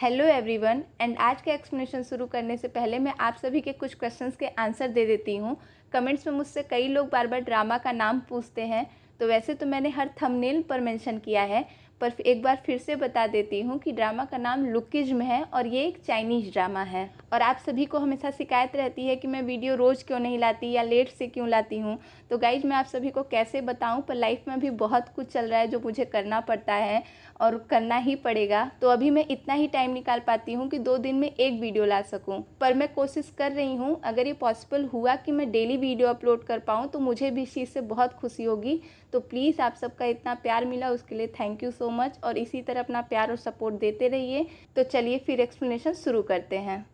Hello everyone and आज का explanation शुरू करने से पहले मैं आप सभी के कुछ क्वेश्चंस के आंसर दे देती हूँ। कमेंट्स में मुझसे कई लोग बार बार ड्रामा का नाम पूछते हैं, तो वैसे तो मैंने हर थंबनेल पर मेंशन किया है, पर एक बार फिर से बता देती हूँ कि ड्रामा का नाम लुकिज्म है और ये एक चाइनीज़ ड्रामा है। और आप सभी को हमेशा शिकायत रहती है कि मैं वीडियो रोज़ क्यों नहीं लाती या लेट से क्यों लाती हूँ। तो गाइज मैं आप सभी को कैसे बताऊँ, पर लाइफ में भी बहुत कुछ चल रहा है जो मुझे करना पड़ता है और करना ही पड़ेगा। तो अभी मैं इतना ही टाइम निकाल पाती हूँ कि 2 दिन में एक वीडियो ला सकूँ, पर मैं कोशिश कर रही हूँ। अगर ये पॉसिबल हुआ कि मैं डेली वीडियो अपलोड कर पाऊँ तो मुझे भी इस चीज़ से बहुत खुशी होगी। तो प्लीज़ आप सबका इतना प्यार मिला उसके लिए थैंक यू सो मच, और इसी तरह अपना प्यार और सपोर्ट देते रहिए। तो चलिए फिर एक्सप्लेनेशन शुरू करते हैं।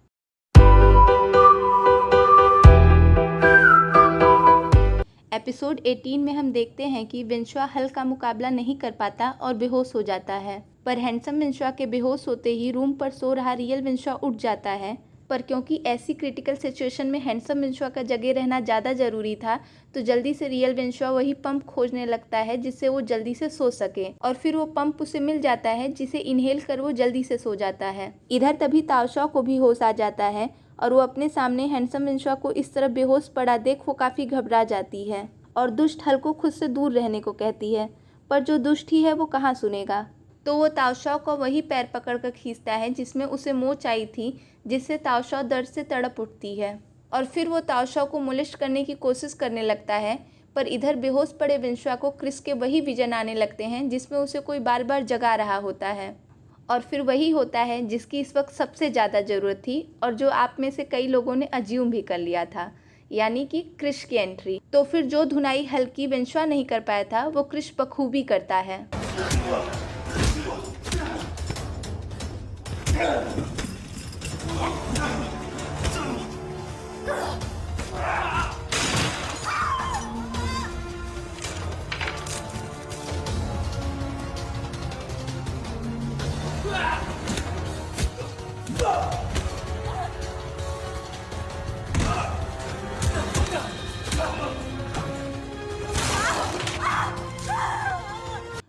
एपिसोड 18 में हम देखते हैं कि विंशुआ हल का मुकाबला नहीं कर पाता और बेहोश हो जाता है, पर हैंडसम विंशुआ के बेहोश होते ही रूम पर सो रहा रियल विंशुआ उठ जाता है। पर क्योंकि ऐसी क्रिटिकल सिचुएशन में हैंडसम विंशुआ का जगह रहना ज़्यादा ज़रूरी था, तो जल्दी से रियल विंशुआ वही पंप खोजने लगता है जिससे वो जल्दी से सो सके, और फिर वो पंप उसे मिल जाता है जिसे इनहेल कर वो जल्दी से सो जाता है। इधर तभी ताओशा को भी होश आ जाता है और वो अपने सामने हैंडसम विंशुआ को इस तरह बेहोश पड़ा देख वो काफ़ी घबरा जाती है और दुष्ट हल को खुद से दूर रहने को कहती है। पर जो दुष्ट ही है वो कहाँ सुनेगा, तो वो ताओशा को वही पैर पकड़ कर खींचता है जिसमें उसे मोच आई थी, जिससे ताओशा दर्द से तड़प उठती है और फिर वो ताओशा को मोलेस्ट करने की कोशिश करने लगता है। पर इधर बेहोश पड़े विंशुआ को क्रिस के वही विजन आने लगते हैं जिसमें उसे कोई बार बार जगा रहा होता है, और फिर वही होता है जिसकी इस वक्त सबसे ज़्यादा ज़रूरत थी और जो आप में से कई लोगों ने अज्यूम भी कर लिया था, यानी कि क्रिश की एंट्री। तो फिर जो धुनाई हल्की विंशुआ नहीं कर पाया था वो क्रिश बखूबी करता है।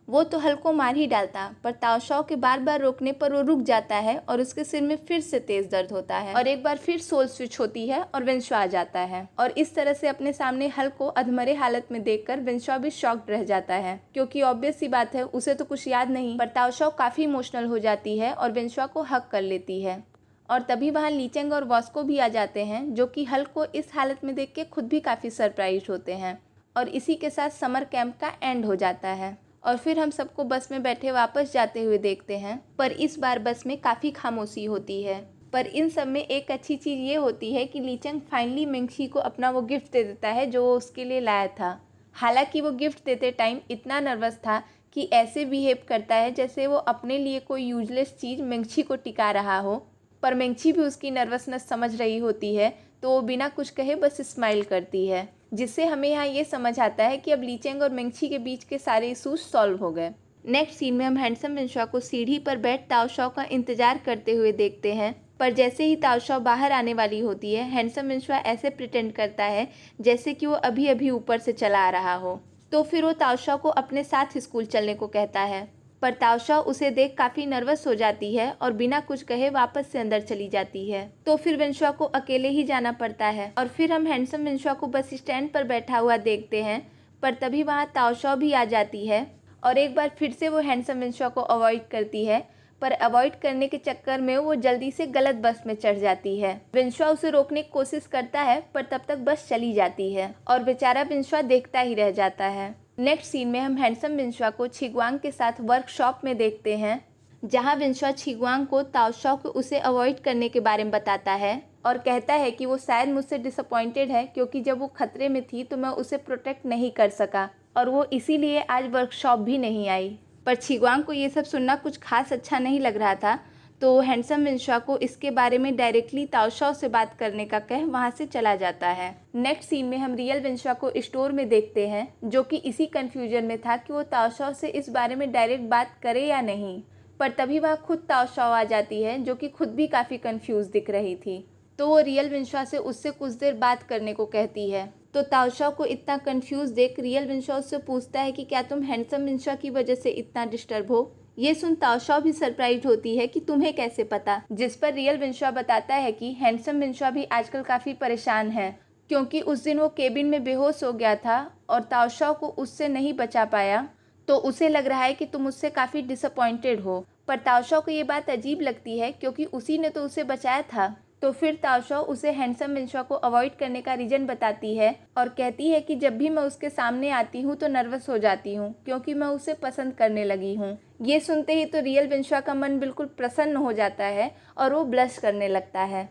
वो तो हल को मार ही डालता, पर ताओशा के बार बार रोकने पर वो रुक जाता है और उसके सिर में फिर से तेज दर्द होता है और एक बार फिर सोल स्विच होती है और विंशुआ आ जाता है। और इस तरह से अपने सामने हल को अधमरे हालत में देखकर विंशुआ भी शॉक्ड रह जाता है, क्योंकि ऑब्वियस सी बात है उसे तो कुछ याद नहीं। पर ताओशा काफी इमोशनल हो जाती है और विंशुआ को हक कर लेती है। और तभी वहाँ लीचेंग और वॉस्को भी आ जाते हैं, जो कि हल को इस हालत में देख के खुद भी काफ़ी सरप्राइज होते हैं। और इसी के साथ समर कैंप का एंड हो जाता है और फिर हम सबको बस में बैठे वापस जाते हुए देखते हैं। पर इस बार बस में काफ़ी खामोशी होती है। पर इन सब में एक अच्छी चीज़ ये होती है कि लीचेंग फाइनली मिंगशी को अपना वो गिफ्ट दे देता है जो वो उसके लिए लाया था। हालांकि वो गिफ्ट देते टाइम इतना नर्वस था कि ऐसे बिहेव करता है जैसे वो अपने लिए कोई यूजलेस चीज़ मिंगशी को टिका रहा हो। पर मिंगशी भी उसकी नर्वसनेस समझ रही होती है, तो वो बिना कुछ कहे बस स्माइल करती है, जिससे हमें यहाँ ये समझ आता है कि अब लीचेंग और मिंगशी के बीच के सारे इशूज सॉल्व हो गए। नेक्स्ट सीन में हम हैंडसम विंशुआ को सीढ़ी पर बैठ ताओशा का इंतजार करते हुए देखते हैं। पर जैसे ही ताओशा बाहर आने वाली होती है, हैंडसम विंशुआ ऐसे प्रिटेंड करता है जैसे कि वो अभी अभी ऊपर से चला आ रहा हो। तो फिर वो ताओशा को अपने साथ स्कूल चलने को कहता है, पर ताओशा उसे देख काफ़ी नर्वस हो जाती है और बिना कुछ कहे वापस से अंदर चली जाती है। तो फिर विंशुआ को अकेले ही जाना पड़ता है और फिर हम हैंडसम विंशुआ को बस स्टैंड पर बैठा हुआ देखते हैं। पर तभी वहाँ ताओशा भी आ जाती है और एक बार फिर से वो हैंडसम विंशुआ को अवॉइड करती है, पर अवॉइड करने के चक्कर में वो जल्दी से गलत बस में चढ़ जाती है। विंशुआ उसे रोकने की कोशिश करता है, पर तब तक बस चली जाती है और बेचारा विंशुआ देखता ही रह जाता है। नेक्स्ट सीन में हम हैंडसम विंशुआ को छिगवांग के साथ वर्कशॉप में देखते हैं, जहां विंशुआ छिगवांग को ताओशा को उसे अवॉइड करने के बारे में बताता है और कहता है कि वो शायद मुझसे डिसअपॉइंटेड है, क्योंकि जब वो खतरे में थी तो मैं उसे प्रोटेक्ट नहीं कर सका और वो इसीलिए आज वर्कशॉप भी नहीं आई। पर छिगवांग को ये सब सुनना कुछ खास अच्छा नहीं लग रहा था, तो हैंडसम विंशुआ को इसके बारे में डायरेक्टली ताओशा से बात करने का कह वहाँ से चला जाता है। नेक्स्ट सीन में हम रियल विंशुआ को स्टोर में देखते हैं, जो कि इसी कंफ्यूजन में था कि वो ताओशा से इस बारे में डायरेक्ट बात करे या नहीं। पर तभी वह खुद ताओशा आ जाती है, जो कि खुद भी काफ़ी कंफ्यूज दिख रही थी। तो वो रियल विंशुआ से उससे कुछ देर बात करने को कहती है। तो ताओशा को इतना कंफ्यूज देख रियल विंशुआ उससे पूछता है कि क्या तुम हैंडसम विंशुआ की वजह से इतना डिस्टर्ब हो। ये सुन ताओशाओ भी सरप्राइज होती है कि तुम्हें कैसे पता, जिस पर रियल विंशुआ बताता है कि हैंडसम विंशुआ भी आजकल काफ़ी परेशान है क्योंकि उस दिन वो केबिन में बेहोश हो गया था और ताओशाओ को उससे नहीं बचा पाया, तो उसे लग रहा है कि तुम उससे काफ़ी डिसअपॉइंटेड हो। पर ताओशाओ को ये बात अजीब लगती है क्योंकि उसी ने तो उसे बचाया था। तो फिर ताओशाओ उसे हैंडसम विंशुआ को अवॉइड करने का रीज़न बताती है और कहती है कि जब भी मैं उसके सामने आती हूँ तो नर्वस हो जाती हूँ क्योंकि मैं उसे पसंद करने लगी हूँ। ये सुनते ही तो रियल विंशुआ का मन बिल्कुल प्रसन्न हो जाता है और वो ब्लश करने लगता है,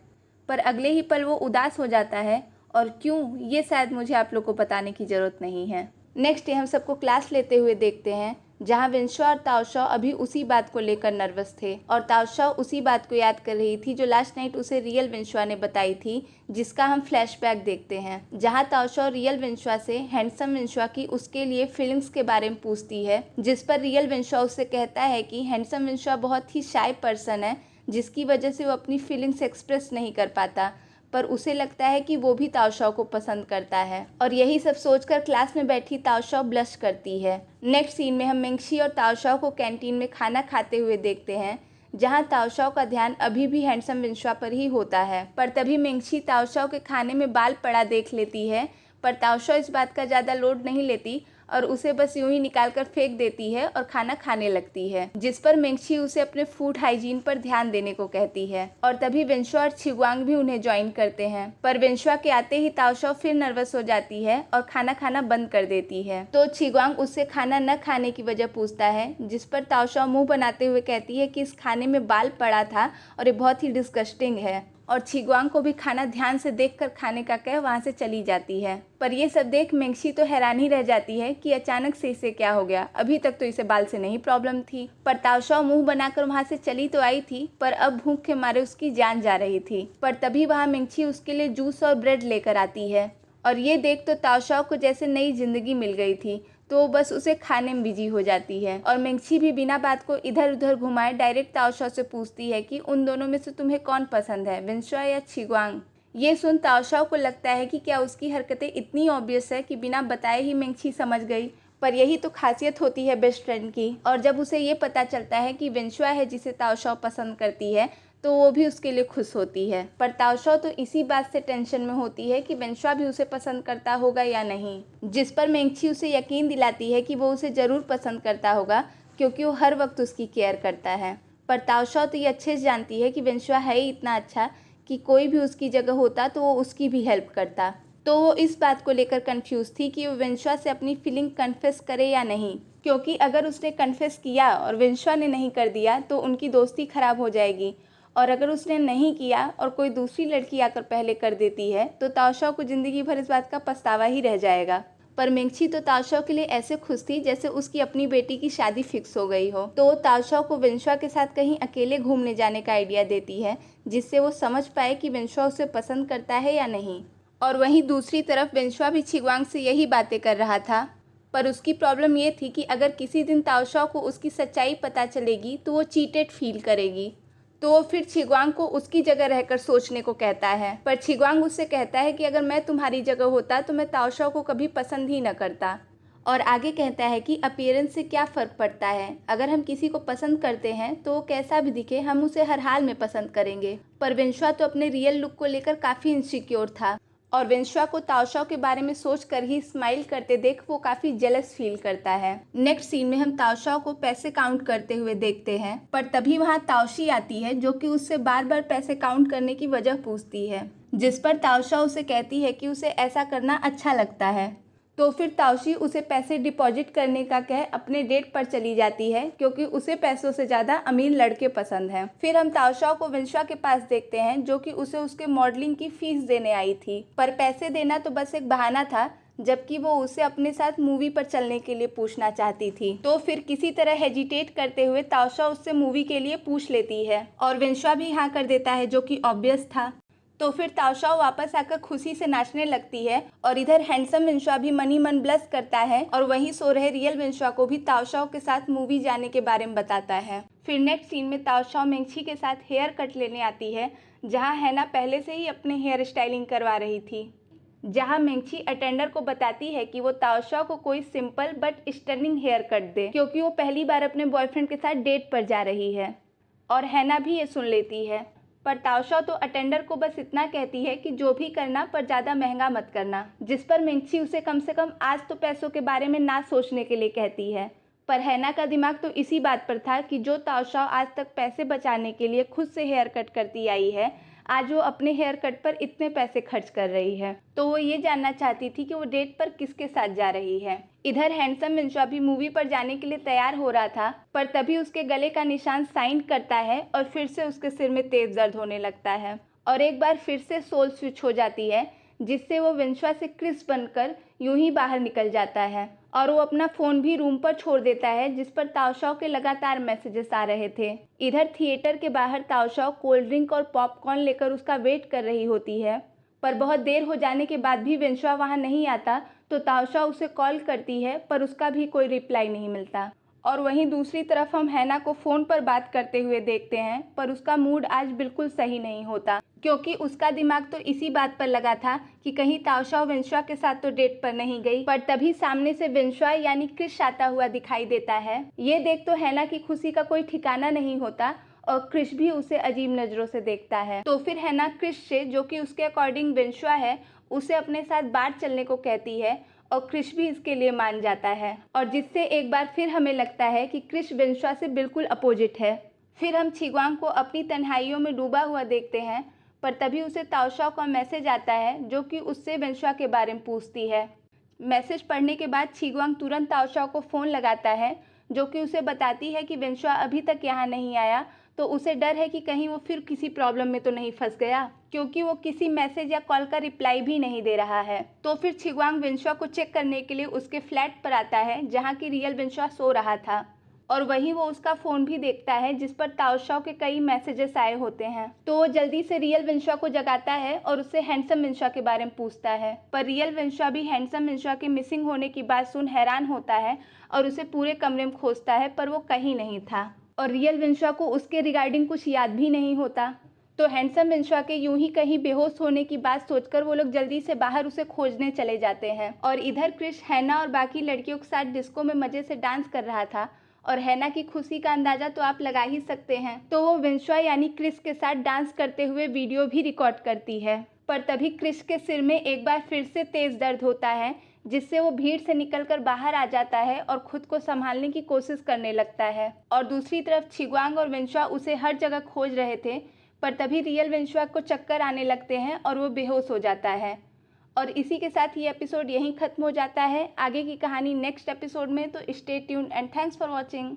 पर अगले ही पल वो उदास हो जाता है। और क्यों, ये शायद मुझे आप लोग को बताने की ज़रूरत नहीं है। नेक्स्ट डे हम सबको क्लास लेते हुए देखते हैं जहाँ विंशुआ और ताओशाओ अभी उसी बात को लेकर नर्वस थे और ताओशाओ उसी बात को याद कर रही थी जो लास्ट नाइट उसे रियल विंशुआ ने बताई थी, जिसका हम फ्लैशबैक देखते हैं जहाँ ताओशाओ रियल विंशुआ से हैंडसम विंशुआ की उसके लिए फीलिंग्स के बारे में पूछती है, जिस पर रियल विंशुआ उससे कहता है कि हैंडसम विंशुआ बहुत ही शाय पर्सन है जिसकी वजह से वो अपनी फीलिंग्स एक्सप्रेस नहीं कर पाता, पर उसे लगता है कि वो भी ताओशाओ को पसंद करता है। और यही सब सोचकर क्लास में बैठी ताओशाओ ब्लश करती है। नेक्स्ट सीन में हम मिंगशी और ताओशाओ को कैंटीन में खाना खाते हुए देखते हैं जहां ताओशाओ का ध्यान अभी भी हैंडसम विंशुआ पर ही होता है। पर तभी मिंगशी ताओशाओ के खाने में बाल पड़ा देख लेती है, पर ताओशाओ इस बात का ज़्यादा लोड नहीं लेती और उसे बस यूं ही निकाल कर फेंक देती है और खाना खाने लगती है, जिस पर मिंगशी उसे अपने फूड हाइजीन पर ध्यान देने को कहती है। और तभी विंशुआ और छिग्वांग भी उन्हें ज्वाइन करते हैं, पर विंशुआ के आते ही ताओशाओ फिर नर्वस हो जाती है और खाना खाना बंद कर देती है। तो छिग्वांग उससे खाना न खाने की वजह पूछता है, जिस पर ताओशाओ मुंह बनाते हुए कहती है कि इस खाने में बाल पड़ा था और ये बहुत ही डिस्गस्टिंग है। और छिग्वांग को भी खाना ध्यान से देखकर खाने का कह वहाँ से चली जाती है। पर ये सब देख मिंगशी तो हैरान ही रह जाती है कि अचानक से इसे क्या हो गया, अभी तक तो इसे बाल से नहीं प्रॉब्लम थी। पर ताओशाओ मुंह बनाकर वहाँ से चली तो आई थी, पर अब भूख के मारे उसकी जान जा रही थी। पर तभी वहाँ मिंगशी उसके लिए जूस और ब्रेड लेकर आती है और ये देख तो ताओशाओ को जैसे नई जिंदगी मिल गई थी, तो बस उसे खाने में बिजी हो जाती है। और मिंगशी भी बिना बात को इधर उधर घुमाए डायरेक्ट ताओशाओ से पूछती है कि उन दोनों में से तुम्हें कौन पसंद है, विंशुआ या छिग्वांग। ये सुन ताओशाओ को लगता है कि क्या उसकी हरकतें इतनी ऑब्वियस है कि बिना बताए ही मिंगशी समझ गई, पर यही तो खासियत होती है बेस्ट फ्रेंड की। और जब उसे ये पता चलता है कि विंशुआ है जिसे ताओशाओ पसंद करती है, तो वो भी उसके लिए खुश होती है। पर ताओशाओ तो इसी बात से टेंशन में होती है कि विंशुआ भी उसे पसंद करता होगा या नहीं, जिस पर मिंगशी उसे यकीन दिलाती है कि वो उसे ज़रूर पसंद करता होगा क्योंकि वो हर वक्त उसकी केयर करता है। पर ताओशाओ तो ये अच्छे से जानती है कि विंशुआ है ही इतना अच्छा कि कोई भी उसकी जगह होता तो वो उसकी भी हेल्प करता। तो वो इस बात को लेकर कंफ्यूज थी कि वो विंशुआ से अपनी फीलिंग कन्फेस करे या नहीं, क्योंकि अगर उसने कन्फेस किया और विंशुआ ने नहीं कर दिया तो उनकी दोस्ती ख़राब हो जाएगी, और अगर उसने नहीं किया और कोई दूसरी लड़की आकर पहले कर देती है तो ताओशाओ को ज़िंदगी भर इस बात का पछतावा ही रह जाएगा। पर मिंगशी तो ताओशाओ के लिए ऐसे खुश थी जैसे उसकी अपनी बेटी की शादी फिक्स हो गई हो। तो ताओशाओ को विंशुआ के साथ कहीं अकेले घूमने जाने का आइडिया देती है, जिससे वो समझ पाए कि विंशुआ उसे पसंद करता है या नहीं। और वहीं दूसरी तरफ विंशुआ भी छिग्वांग से यही बातें कर रहा था, पर उसकी प्रॉब्लम ये थी कि अगर किसी दिन ताओशाओ को उसकी सच्चाई पता चलेगी तो वो चीटेड फील करेगी, तो वो फिर छिग्वांग को उसकी जगह रहकर सोचने को कहता है। पर छिग्वांग उससे कहता है कि अगर मैं तुम्हारी जगह होता तो मैं ताओशाओ को कभी पसंद ही न करता। और आगे कहता है कि अपीयरेंस से क्या फ़र्क पड़ता है, अगर हम किसी को पसंद करते हैं तो वो कैसा भी दिखे हम उसे हर हाल में पसंद करेंगे। पर विंशुआ तो अपने रियल लुक को लेकर काफ़ी इनसिक्योर था और विंशुआ को ताओशाओ के बारे में सोच कर ही स्माइल करते देख वो काफ़ी जेलस फील करता है। नेक्स्ट सीन में हम ताओशाओ को पैसे काउंट करते हुए देखते हैं, पर तभी वहाँ ताओशी आती है जो कि उससे बार बार पैसे काउंट करने की वजह पूछती है, जिस पर ताओशाओ उसे कहती है कि उसे ऐसा करना अच्छा लगता है। तो फिर ताओशी उसे पैसे डिपॉजिट करने का कह अपने डेट पर चली जाती है क्योंकि उसे पैसों से ज़्यादा अमीर लड़के पसंद हैं। फिर हम ताओशाओ को विंशुआ के पास देखते हैं जो कि उसे उसके मॉडलिंग की फीस देने आई थी, पर पैसे देना तो बस एक बहाना था, जबकि वो उसे अपने साथ मूवी पर चलने के लिए पूछना चाहती थी। तो फिर किसी तरह हेजिटेट करते हुए ताओशाओ उससे मूवी के लिए पूछ लेती है और विंशुआ भी हाँ कर देता है, जो कि ऑब्वियस था। तो फिर ताओशाओ वापस आकर खुशी से नाचने लगती है और इधर हैंडसम विंशुआ भी मन ही मन ब्लश करता है और वहीं सो रहे रियल विंशुआ को भी ताओशाओ के साथ मूवी जाने के बारे में बताता है। फिर नेक्स्ट सीन में ताओशाओ मिंगशी के साथ हेयर कट लेने आती है, जहां हैना पहले से ही अपने हेयर स्टाइलिंग करवा रही थी। जहां मेंगची अटेंडर को बताती है कि वो ताओशाओ को कोई simple but stunning hair cut दे, क्योंकि वो पहली बार अपने बॉयफ्रेंड के साथ डेट पर जा रही है। और हैना भी ये सुन लेती है, पर ताओशाओ तो अटेंडर को बस इतना कहती है कि जो भी करना पर ज़्यादा महंगा मत करना, जिस पर मेंगची उसे कम से कम आज तो पैसों के बारे में ना सोचने के लिए कहती है। पर हैना का दिमाग तो इसी बात पर था कि जो ताओशाओ आज तक पैसे बचाने के लिए खुद से हेयर कट करती आई है, आज वो अपने हेयर कट पर इतने पैसे खर्च कर रही है। तो वो ये जानना चाहती थी कि वो डेट पर किसके साथ जा रही है। इधर हैंडसम मिंशुआ भी मूवी पर जाने के लिए तैयार हो रहा था, पर तभी उसके गले का निशान साइन करता है और फिर से उसके सिर में तेज दर्द होने लगता है और एक बार फिर से सोल स्विच हो जाती है, जिससे वो विंशुआ से क्रिस बनकर यूं ही बाहर निकल जाता है और वो अपना फ़ोन भी रूम पर छोड़ देता है, जिस पर ताओशाओ के लगातार मैसेजेस आ रहे थे। इधर थिएटर के बाहर ताओशाओ कोल्ड ड्रिंक और पॉपकॉर्न लेकर उसका वेट कर रही होती है, पर बहुत देर हो जाने के बाद भी विंशुआ वहाँ नहीं आता तो ताओशाओ उसे कॉल करती है, पर उसका भी कोई रिप्लाई नहीं मिलता। और वहीं दूसरी तरफ हम हैना को फ़ोन पर बात करते हुए देखते हैं, पर उसका मूड आज बिल्कुल सही नहीं होता, क्योंकि उसका दिमाग तो इसी बात पर लगा था कि कहीं ताओशाओ विंशुआ के साथ तो डेट पर नहीं गई। पर तभी सामने से विंशुआ यानी क्रिश आता हुआ दिखाई देता है। ये देख तो हैना की खुशी का कोई ठिकाना नहीं होता और क्रिश भी उसे अजीब नज़रों से देखता है। तो फिर हैना क्रिश से, जो कि उसके अकॉर्डिंग विंशुआ है, उसे अपने साथ बाहर चलने को कहती है और क्रिश भी इसके लिए मान जाता है, और जिससे एक बार फिर हमें लगता है कि क्रिश विंशुआ से बिल्कुल अपोजिट है। फिर हम छिग्वांग को अपनी तन्हाइयों में डूबा हुआ देखते हैं, पर तभी उसे ताओशाओ का मैसेज आता है, जो कि उससे विंशुआ के बारे में पूछती है। मैसेज पढ़ने के बाद छिग्वांग तुरंत ताओशाओ को फ़ोन लगाता है, जो कि उसे बताती है कि विंशुआ अभी तक यहाँ नहीं आया, तो उसे डर है कि कहीं वो फिर किसी प्रॉब्लम में तो नहीं फंस गया, क्योंकि वो किसी मैसेज या कॉल का रिप्लाई भी नहीं दे रहा है। तो फिर छिग्वांग विंशुआ को चेक करने के लिए उसके फ्लैट पर आता है, जहाँ की रियल विंशुआ सो रहा था, और वहीं वो उसका फ़ोन भी देखता है, जिस पर ताओशाओ के कई मैसेजेस आए होते हैं। तो वो जल्दी से रियल विंशुआ को जगाता है और उससे हैंडसम विंशुआ के बारे में पूछता है, पर रियल विंशुआ भी हैंडसम विंशुआ के मिसिंग होने की बात सुन हैरान होता है और उसे पूरे कमरे में खोजता है, पर वो कहीं नहीं था और रियल विंशुआ को उसके रिगार्डिंग कुछ याद भी नहीं होता। तो हैंडसम विंशुआ के यूं ही कहीं बेहोश होने की बात सोचकर वो लोग जल्दी से बाहर उसे खोजने चले जाते हैं। और इधर क्रिश हैना और बाकी लड़कियों के साथ डिस्को में मज़े से डांस कर रहा था, और हैना की खुशी का अंदाज़ा तो आप लगा ही सकते हैं। तो वो विंशुआ यानी क्रिश के साथ डांस करते हुए वीडियो भी रिकॉर्ड करती है, पर तभी क्रिश के सिर में एक बार फिर से तेज़ दर्द होता है, जिससे वो भीड़ से निकलकर बाहर आ जाता है और खुद को संभालने की कोशिश करने लगता है। और दूसरी तरफ छिग्वांग और विंशुआ उसे हर जगह खोज रहे थे, पर तभी रियल विंशुआ को चक्कर आने लगते हैं और वो बेहोश हो जाता है। और इसी के साथ ये एपिसोड यहीं ख़त्म हो जाता है। आगे की कहानी नेक्स्ट एपिसोड में, तो stay tuned and thanks for watching.